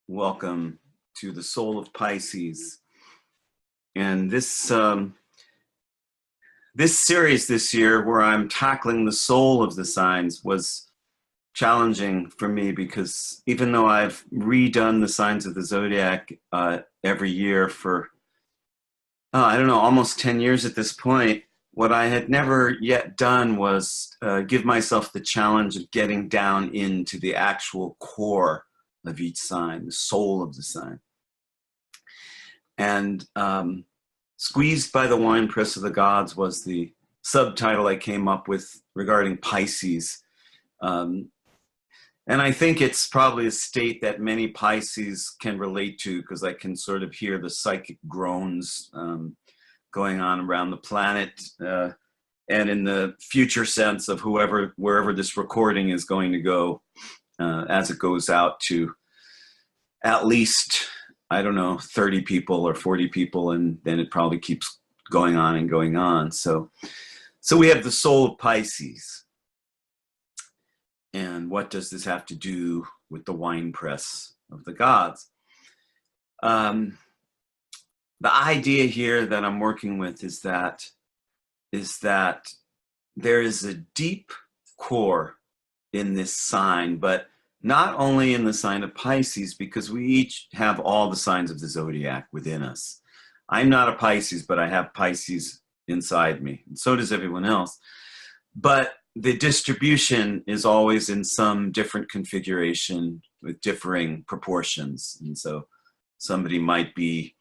welcome to the Soul of Pisces. And this series this year, where I'm tackling the soul of the signs, was challenging for me because even though I've redone the signs of the zodiac every year for, I don't know, almost 10 years at this point, what I had never yet done was give myself the challenge of getting down into the actual core of each sign, the soul of the sign. And Squeezed by the Winepress of the Gods was the subtitle I came up with regarding Pisces. And I think it's probably a state that many Pisces can relate to, because I can sort of hear the psychic groans going on around the planet, and in the future sense of wherever this recording is going to go, as it goes out to at least, I don't know, 30 people or 40 people, and then it probably keeps going on and going on. So we have the soul of Pisces. And what does this have to do with the winepress of the gods? The idea here that I'm working with is that there is a deep core in this sign, but not only in the sign of Pisces, because we each have all the signs of the zodiac within us. I'm not a Pisces, but I have Pisces inside me, and so does everyone else. But the distribution is always in some different configuration with differing proportions. And so somebody might be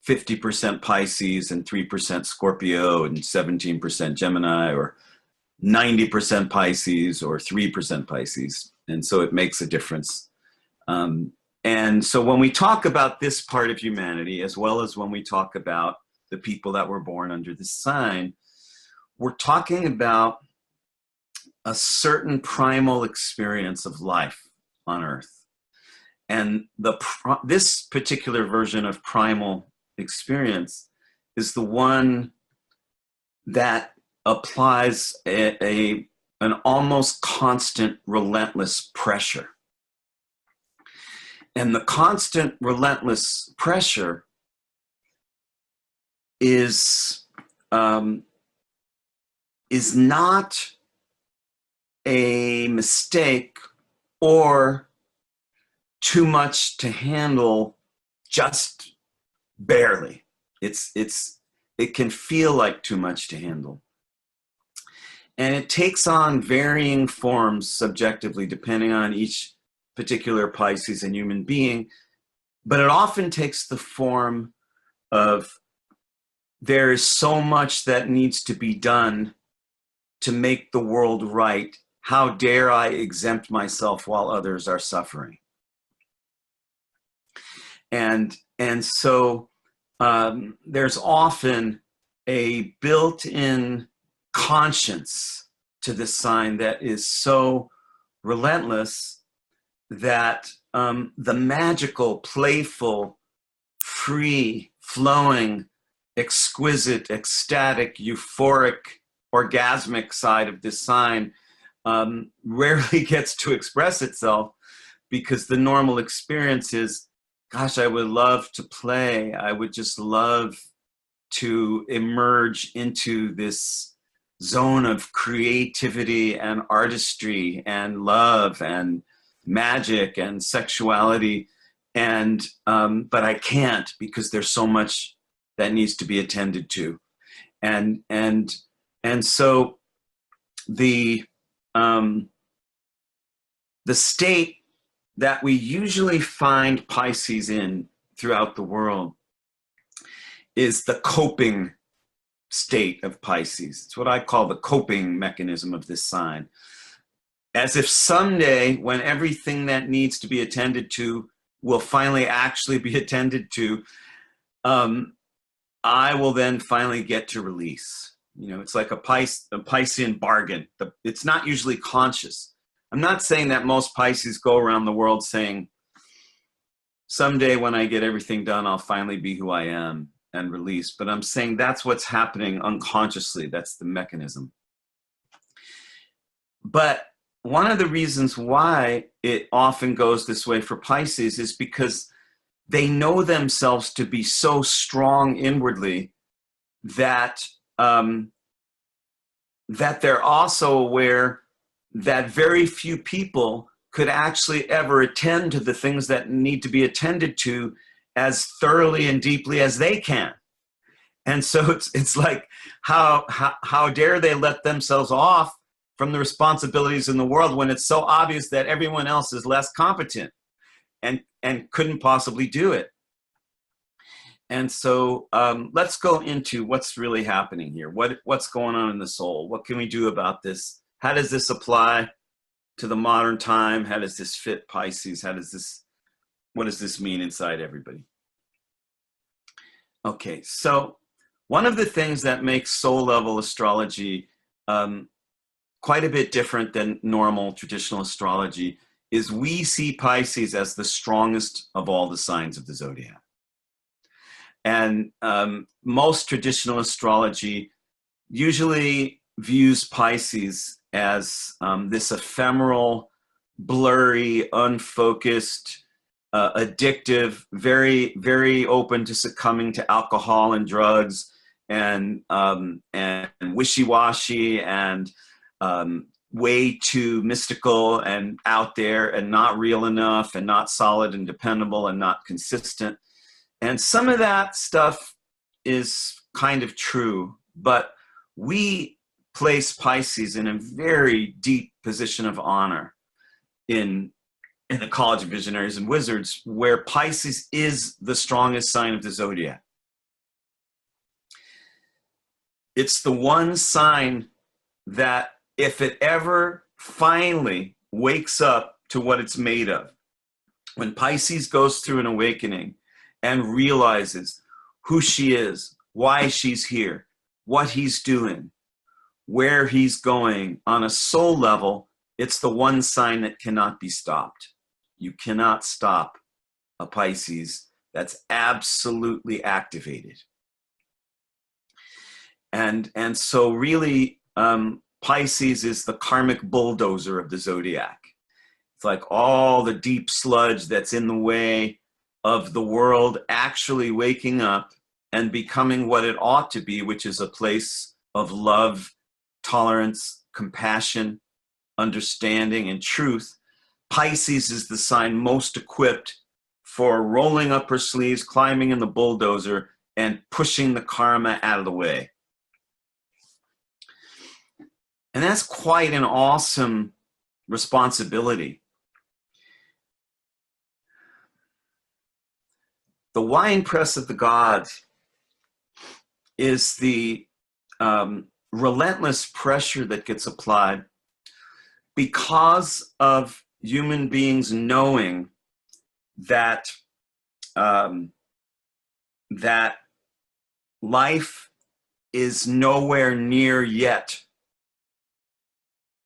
50% Pisces and 3% Scorpio and 17% Gemini, or 90% Pisces or 3% Pisces. And so it makes a difference. And so when we talk about this part of humanity, as well as when we talk about the people that were born under this sign, we're talking about a certain primal experience of life on Earth. And this particular version of primal experience is the one that applies an almost constant, relentless pressure. And the constant, relentless pressure is not a mistake or too much to handle just barely. It can feel like too much to handle. And it takes on varying forms subjectively, depending on each particular Pisces and human being. But it often takes the form of, there is so much that needs to be done to make the world right. How dare I exempt myself while others are suffering? And so there's often a built-in conscience to this sign that is so relentless that the magical, playful, free, flowing, exquisite, ecstatic, euphoric, orgasmic side of this sign rarely gets to express itself, because the normal experience is, gosh, I would love to play. I would just love to emerge into this zone of creativity and artistry and love and magic and sexuality. And but I can't, because there's so much that needs to be attended to. And so the state that we usually find Pisces in throughout the world is the coping state of Pisces. It's what I call the coping mechanism of this sign. As if someday, when everything that needs to be attended to will finally actually be attended to, I will then finally get to release. You know, it's like a Piscean bargain. It's not usually conscious. I'm not saying that most Pisces go around the world saying, someday when I get everything done, I'll finally be who I am and release. But I'm saying that's what's happening unconsciously. That's the mechanism. But one of the reasons why it often goes this way for Pisces is because they know themselves to be so strong inwardly that that they're also aware that very few people could actually ever attend to the things that need to be attended to as thoroughly and deeply as they can. And so it's like, how dare they let themselves off from the responsibilities in the world when it's so obvious that everyone else is less competent and couldn't possibly do it. And so let's go into what's really happening here. What's going on in the soul? What can we do about this? How does this apply to the modern time? How does this fit Pisces? What does this mean inside everybody? Okay, so one of the things that makes soul level astrology quite a bit different than normal traditional astrology is we see Pisces as the strongest of all the signs of the zodiac. And most traditional astrology usually views Pisces as this ephemeral, blurry, unfocused, addictive, very, very open to succumbing to alcohol and drugs, and wishy-washy, and way too mystical and out there, and not real enough, and not solid and dependable, and not consistent. And some of that stuff is kind of true, but we place Pisces in a very deep position of honor in the College of Visionaries and Wizards, where Pisces is the strongest sign of the zodiac. It's the one sign that if it ever finally wakes up to what it's made of, when Pisces goes through an awakening and realizes who she is, why she's here, what he's doing, where he's going on a soul level, it's the one sign that cannot be stopped. You cannot stop a Pisces that's absolutely activated. And so really, Pisces is the karmic bulldozer of the zodiac. It's like all the deep sludge that's in the way of the world actually waking up and becoming what it ought to be, which is a place of love, tolerance, compassion, understanding, and truth. Pisces is the sign most equipped for rolling up her sleeves, climbing in the bulldozer, and pushing the karma out of the way. And that's quite an awesome responsibility. The wine press of the gods is the relentless pressure that gets applied because of human beings knowing that that life is nowhere near yet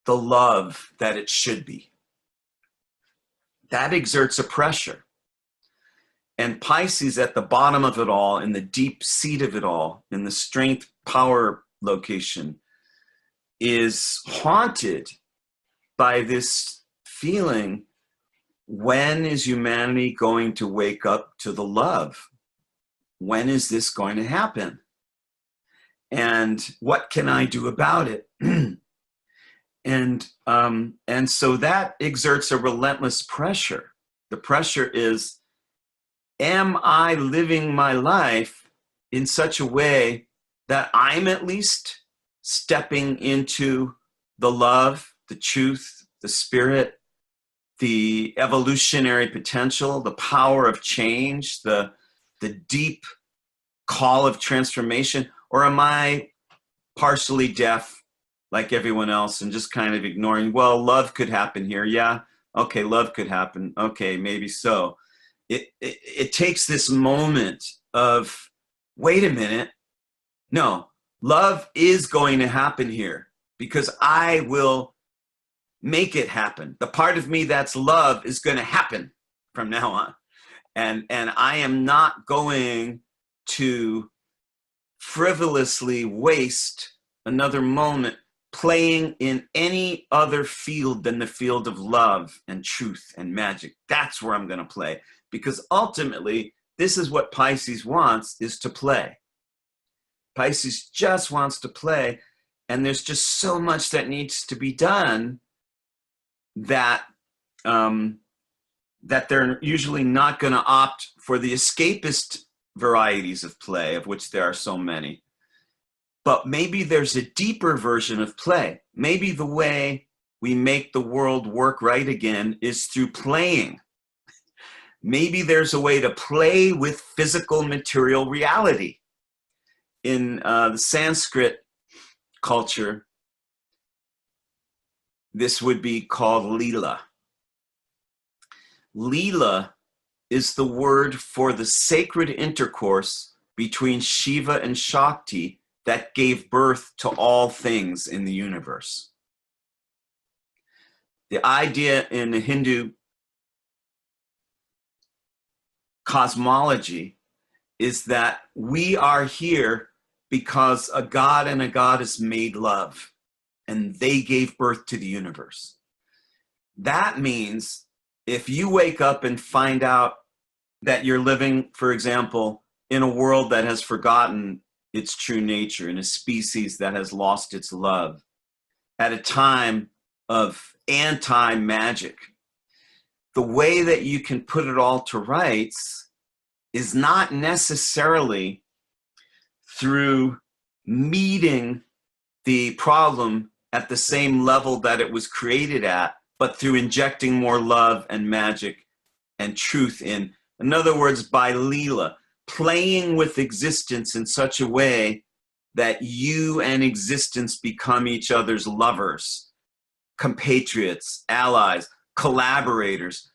the love that it should be. That exerts a pressure. And Pisces at the bottom of it all, in the deep seat of it all, in the strength power location, is haunted by this feeling, when is humanity going to wake up to the love? When is this going to happen? And what can I do about it? And so that exerts a relentless pressure. The pressure is, am I living my life in such a way that I'm at least stepping into the love, the truth, the spirit, the evolutionary potential, the power of change, the deep call of transformation? Or am I partially deaf like everyone else and just kind of ignoring, well, love could happen here. Yeah, okay, love could happen. Okay, maybe so. It takes this moment of, wait a minute, no, love is going to happen here because I will make it happen. The part of me that's love is going to happen from now on. And I am not going to frivolously waste another moment playing in any other field than the field of love and truth and magic. That's where I'm going to play, because ultimately this is what Pisces wants, is to play. Pisces just wants to play, and there's just so much that needs to be done that that they're usually not going to opt for the escapist varieties of play, of which there are so many. But maybe there's a deeper version of play. Maybe the way we make the world work right again is through playing. Maybe there's a way to play with physical material reality. In the Sanskrit culture, this would be called Leela. Leela is the word for the sacred intercourse between Shiva and Shakti that gave birth to all things in the universe. The idea in the Hindu cosmology is that we are here because a god and a goddess made love, and they gave birth to the universe. That means if you wake up and find out that you're living, for example, in a world that has forgotten its true nature, in a species that has lost its love, at a time of anti-magic, the way that you can put it all to rights is not necessarily through meeting the problem at the same level that it was created at, but through injecting more love and magic and truth in. In other words, by Leela, playing with existence in such a way that you and existence become each other's lovers, compatriots, allies, collaborators.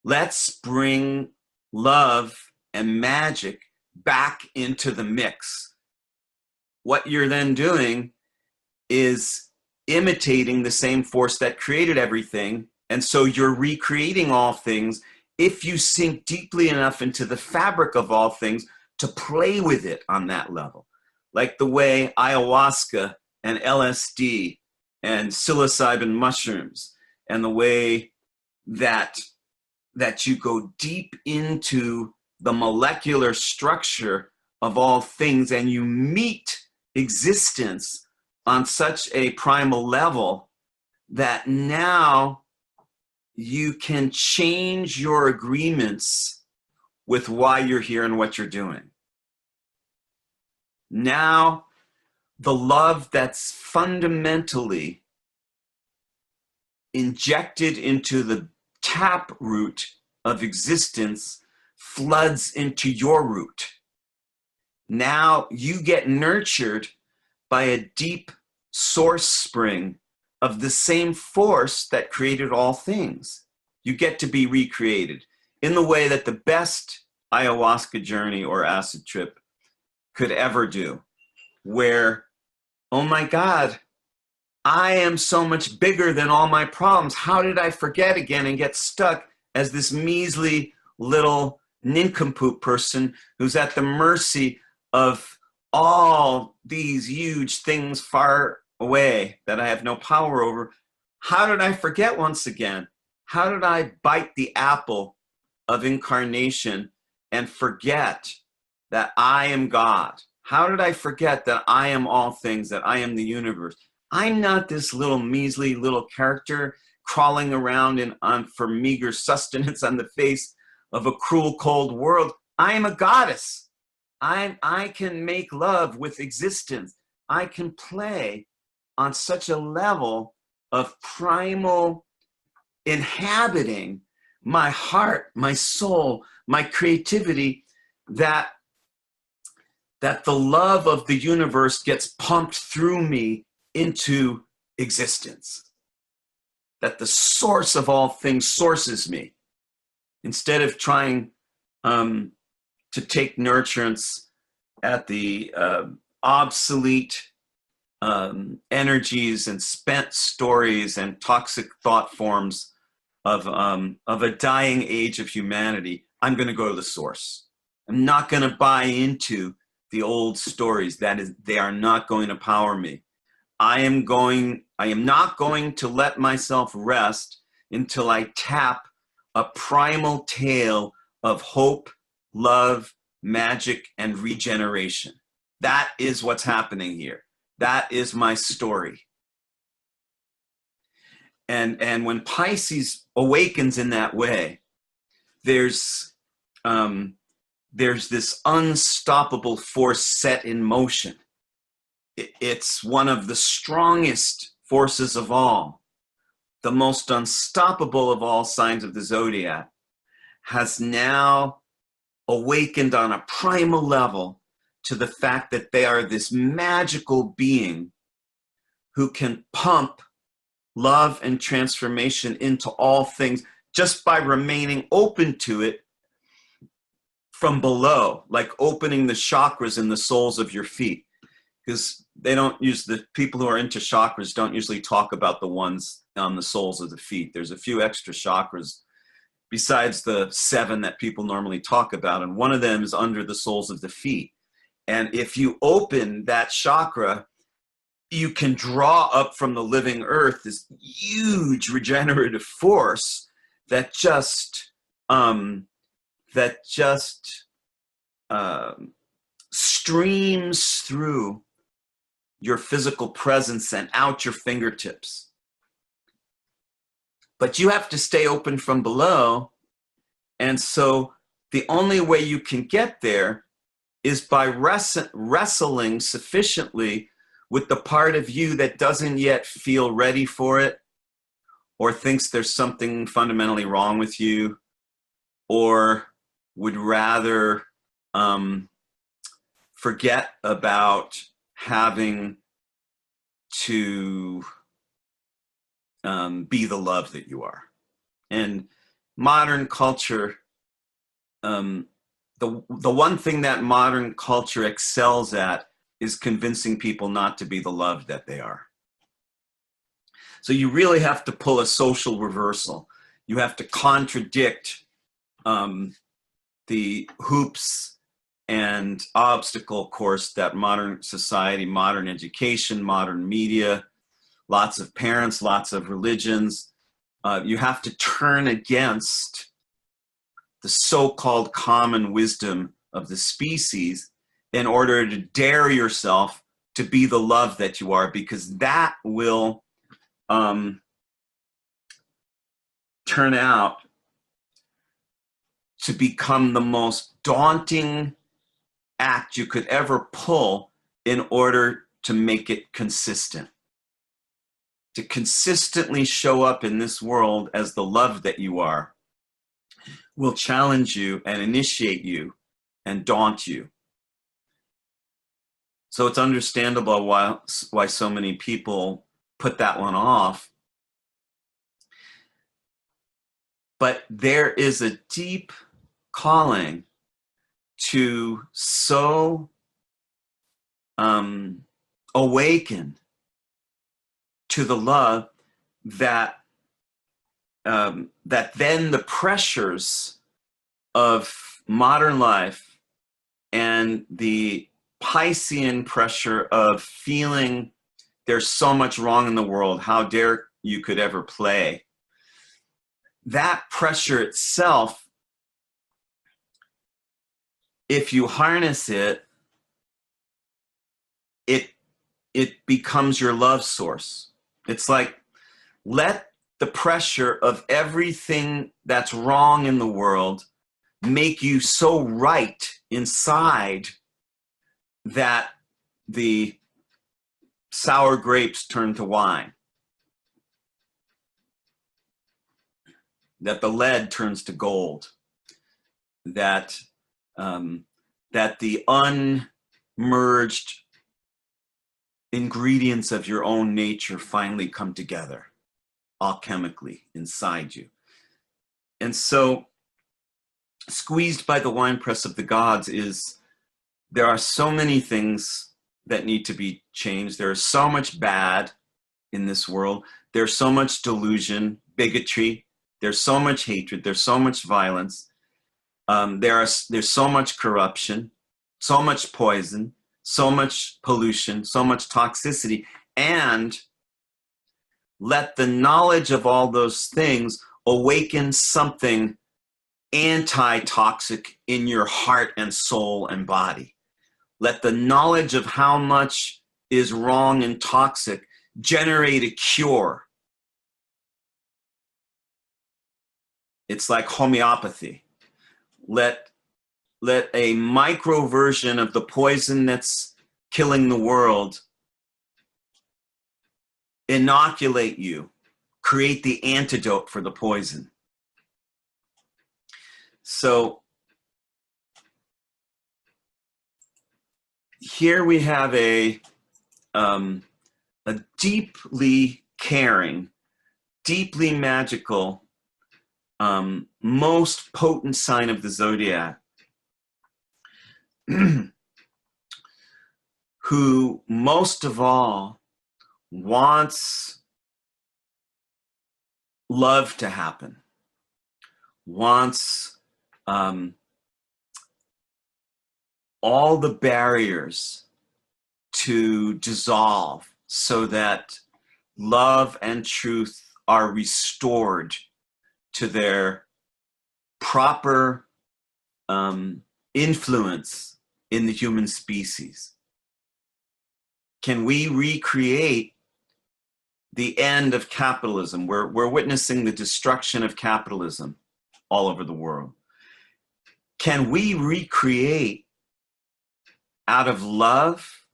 Let's bring love and magic back into the mix. What you're then doing is imitating the same force that created everything, and so you're recreating all things if you sink deeply enough into the fabric of all things to play with it on that level. Like the way ayahuasca and LSD and psilocybin mushrooms, and the way that you go deep into the molecular structure of all things and you meet existence on such a primal level that now you can change your agreements with why you're here and what you're doing. Now, the love that's fundamentally injected into the tap root of existence floods into your root. Now you get nurtured by a deep source spring of the same force that created all things. You get to be recreated in the way that the best ayahuasca journey or acid trip could ever do, where, oh my God, I am so much bigger than all my problems. How did I forget again and get stuck as this measly little nincompoop person who's at the mercy of all these huge things far away that I have no power over? How did I forget once again? How did I bite the apple of incarnation and forget that I am God? How did I forget that I am all things, that I am the universe? I'm not this little measly little character crawling around for meager sustenance on the face of a cruel, cold world. I am a goddess. I can make love with existence. I can play on such a level of primal inhabiting my heart, my soul, my creativity, that the love of the universe gets pumped through me into existence. That the source of all things sources me. Instead of trying to take nurturance at the obsolete energies and spent stories and toxic thought forms of a dying age of humanity, I'm going to go to the source. I'm not going to buy into the old stories. They are not going to power me. I am not going to let myself rest until I tap a primal tale of hope, love, magic, and regeneration. That is what's happening here. That is my story. And when Pisces awakens in that way, there's this unstoppable force set in motion. It's one of the strongest forces of all. The most unstoppable of all signs of the zodiac has now awakened on a primal level to the fact that they are this magical being who can pump love and transformation into all things just by remaining open to it from below, like opening the chakras in the soles of your feet. Because the people who are into chakras don't usually talk about the ones on the soles of the feet. There's a few extra chakras besides the 7 that people normally talk about, and one of them is under the soles of the feet. And if you open that chakra, you can draw up from the living earth this huge regenerative force that just streams through your physical presence and out your fingertips. But you have to stay open from below. And so the only way you can get there is by wrestling sufficiently with the part of you that doesn't yet feel ready for it, or thinks there's something fundamentally wrong with you, or would rather forget about having to be the love that you are. And modern culture, the one thing that modern culture excels at is convincing people not to be the love that they are. So you really have to pull a social reversal. You have to contradict the hoops and obstacle course that modern society, modern education, modern media, lots of parents, lots of religions, you have to turn against the so-called common wisdom of the species in order to dare yourself to be the love that you are, because that will turn out to become the most daunting act you could ever pull in order to make it consistent. To consistently show up in this world as the love that you are will challenge you and initiate you and daunt you. So it's understandable why so many people put that one off. But there is a deep calling to so awaken to the love that that then the pressures of modern life and the Piscean pressure of feeling there's so much wrong in the world, how dare you could ever play, that pressure itself, if you harness it, it becomes your love source. It's like, let the pressure of everything that's wrong in the world make you so right inside that the sour grapes turn to wine, that the lead turns to gold, that that the unmerged ingredients of your own nature finally come together alchemically inside you. And so squeezed by the winepress of the gods is, there are so many things that need to be changed. There is so much bad in this world. There's so much delusion, bigotry. There's so much hatred. There's so much violence. There's so much corruption, so much poison, so much pollution, so much toxicity. and let the knowledge of all those things awaken something anti-toxic in your heart and soul and body. Let the knowledge of how much is wrong and toxic generate a cure. It's like homeopathy. Let a micro version of the poison that's killing the world inoculate you, create the antidote for the poison. So here we have a deeply caring, deeply magical, most potent sign of the zodiac, who most of all wants love to happen, wants all the barriers to dissolve so that love and truth are restored to their proper influence in the human species. Can we recreate the end of capitalism? We're witnessing the destruction of capitalism all over the world. Can we recreate out of love?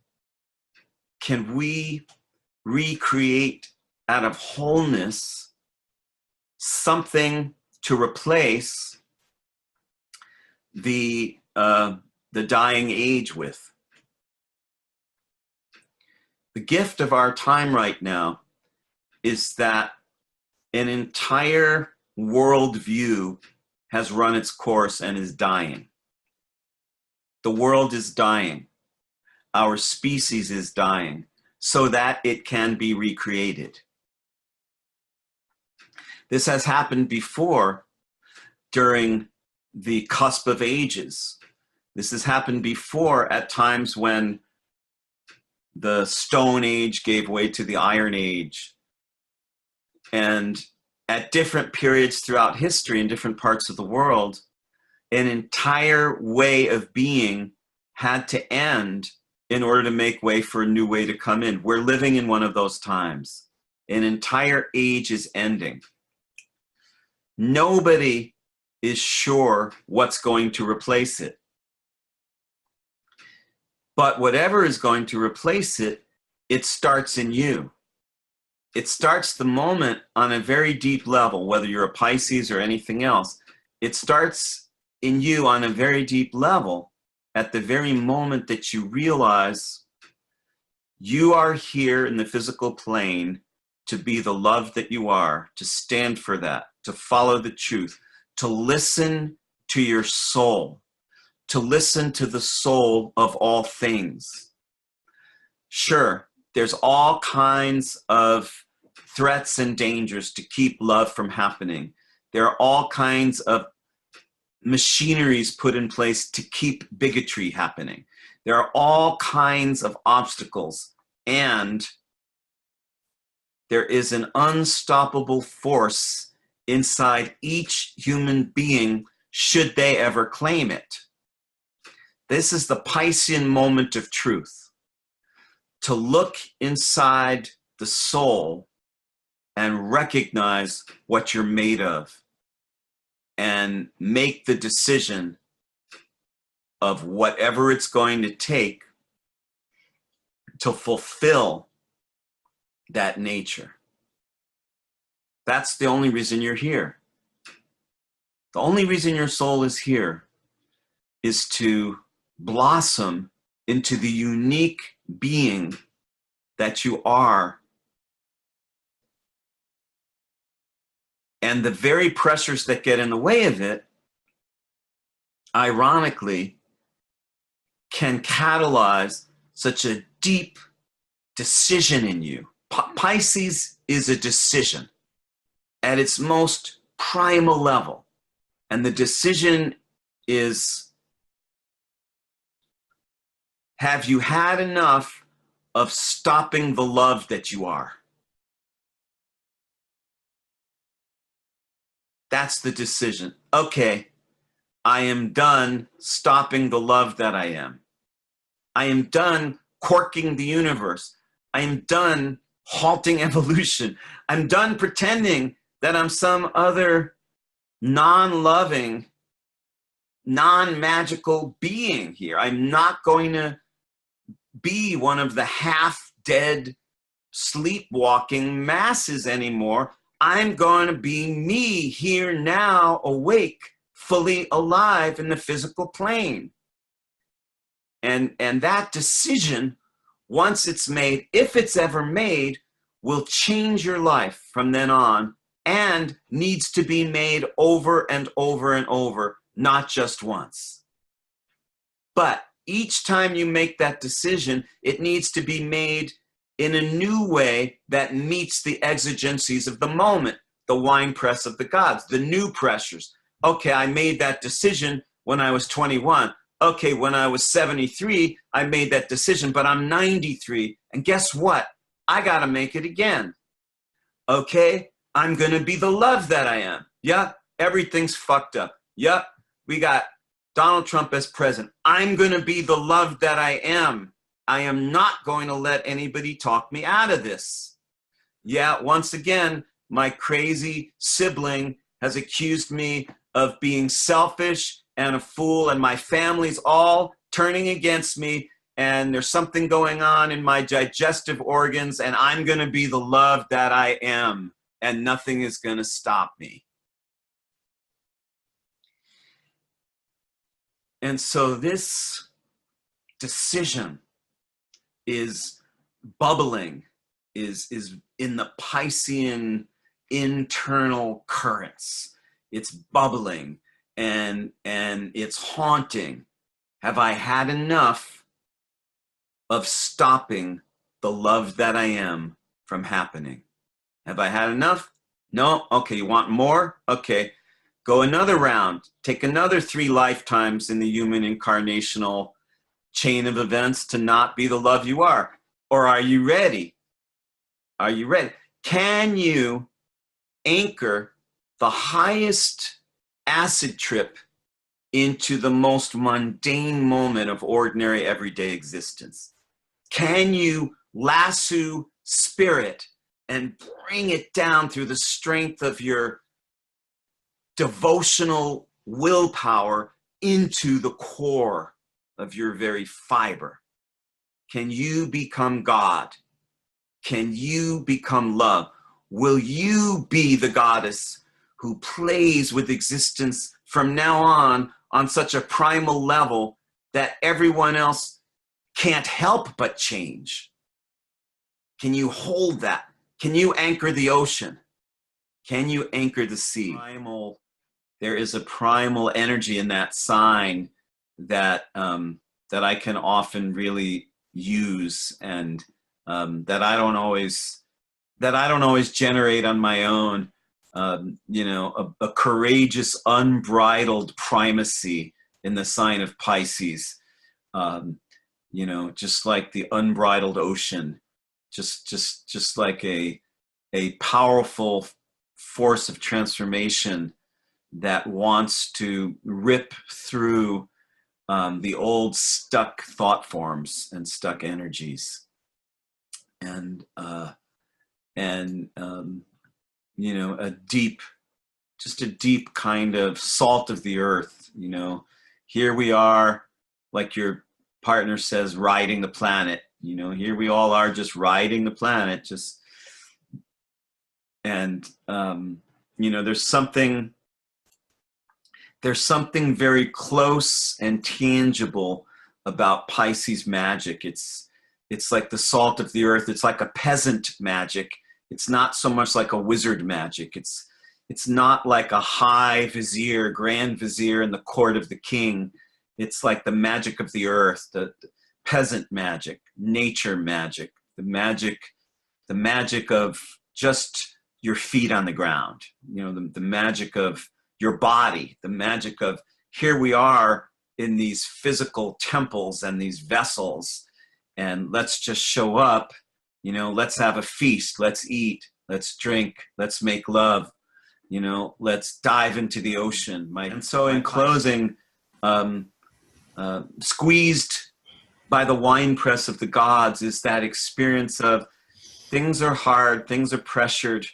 Can we recreate out of wholeness something to replace the dying age with? The gift of our time right now is that an entire worldview has run its course and is dying. The world is dying. Our species is dying so that it can be recreated. This has happened before during the cusp of ages. This has happened before at times when the Stone Age gave way to the Iron Age. And at different periods throughout history in different parts of the world, an entire way of being had to end in order to make way for a new way to come in. We're living in one of those times. An entire age is ending. Nobody is sure what's going to replace it. But whatever is going to replace it, it starts in you. It starts the moment on a very deep level, whether you're a Pisces or anything else. It starts in you on a very deep level at the very moment that you realize you are here in the physical plane to be the love that you are, to stand for that, to follow the truth, to listen to your soul, to listen to the soul of all things. Sure, there's all kinds of threats and dangers to keep love from happening. There are all kinds of machineries put in place to keep bigotry happening. There are all kinds of obstacles, and there is an unstoppable force inside each human being should they ever claim it. This is the Piscean moment of truth. To look inside the soul and recognize what you're made of and make the decision of whatever it's going to take to fulfill that nature. That's the only reason you're here. The only reason your soul is here is to blossom into the unique being that you are. And the very pressures that get in the way of it, ironically, can catalyze such a deep decision in you. Pisces is a decision at its most primal level. And the decision is, have you had enough of stopping the love that you are. That's the decision. Okay, I am done stopping the love that I am. I am done corking the universe. I am done halting evolution. I'm done pretending that I'm some other non-loving, non-magical being here. I'm not going to be one of the half-dead, sleepwalking masses anymore. I'm going to be me here now, awake, fully alive in the physical plane. And that decision, once it's made, if it's ever made, will change your life from then on, and needs to be made over and over and over, not just once. But each time you make that decision, it needs to be made in a new way that meets the exigencies of the moment, the winepress of the gods, the new pressures. Okay, I made that decision when I was 21. Okay, when I was 73, I made that decision, but I'm 93. And guess what? I got to make it again. Okay, I'm going to be the love that I am. Yeah, everything's fucked up. Yeah, we got Donald Trump as president. I'm going to be the love that I am. I am not going to let anybody talk me out of this. Yeah, once again, my crazy sibling has accused me of being selfish and a fool, and my family's all turning against me, and there's something going on in my digestive organs, and I'm going to be the love that I am, and nothing is going to stop me. And so this decision is bubbling, is in the Piscean internal currents. It's bubbling and it's haunting. Have I had enough of stopping the love that I am from happening? Have I had enough? No? Okay, you want more? Okay, go another round. Take another 3 lifetimes in the human incarnational chain of events to not be the love you are. Or are you ready? Are you ready? Can you anchor the highest acid trip into the most mundane moment of ordinary everyday existence? Can you lasso spirit and bring it down through the strength of your devotional willpower into the core of your very fiber? Can you become God? Can you become love? Will you be the goddess who plays with existence from now on such a primal level that everyone else can't help but change? Can you hold that? Can you anchor the ocean? Can you anchor the sea? There is a primal energy in that sign that that I can often really use, and that I don't always generate on my own. You know, a courageous, unbridled primacy in the sign of Pisces. You know, just like the unbridled ocean, just like a powerful force of transformation that wants to rip through the old stuck thought forms and stuck energies, and you know, a deep kind of salt of the earth. You know, here we are, like your partner says, riding the planet. You know, here we all are, just riding the planet, just, and you know, there's something very close and tangible about Pisces magic. It's like the salt of the earth. It's like a peasant magic. It's not so much like a wizard magic. It's not like a high vizier, grand vizier in the court of the king. It's like the magic of the earth, the peasant magic, nature magic, the magic of just your feet on the ground. You know, the magic of your body, the magic of, here we are in these physical temples and these vessels, and let's just show up. You know, let's have a feast. Let's eat. Let's drink. Let's make love. You know, let's dive into the ocean. And so in closing, squeezed by the winepress of the gods is that experience of things are hard, things are pressured.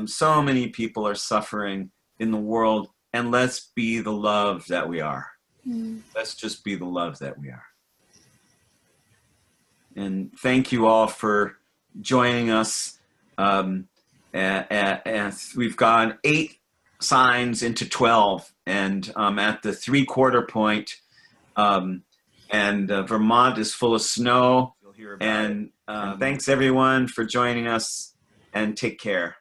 So many people are suffering in the world, and let's be the love that we are. Let's just be the love that we are. And thank you all for joining us. We've gone 8 signs into 12, and at the 3/4 point, Vermont is full of snow. And thanks everyone for joining us, and take care.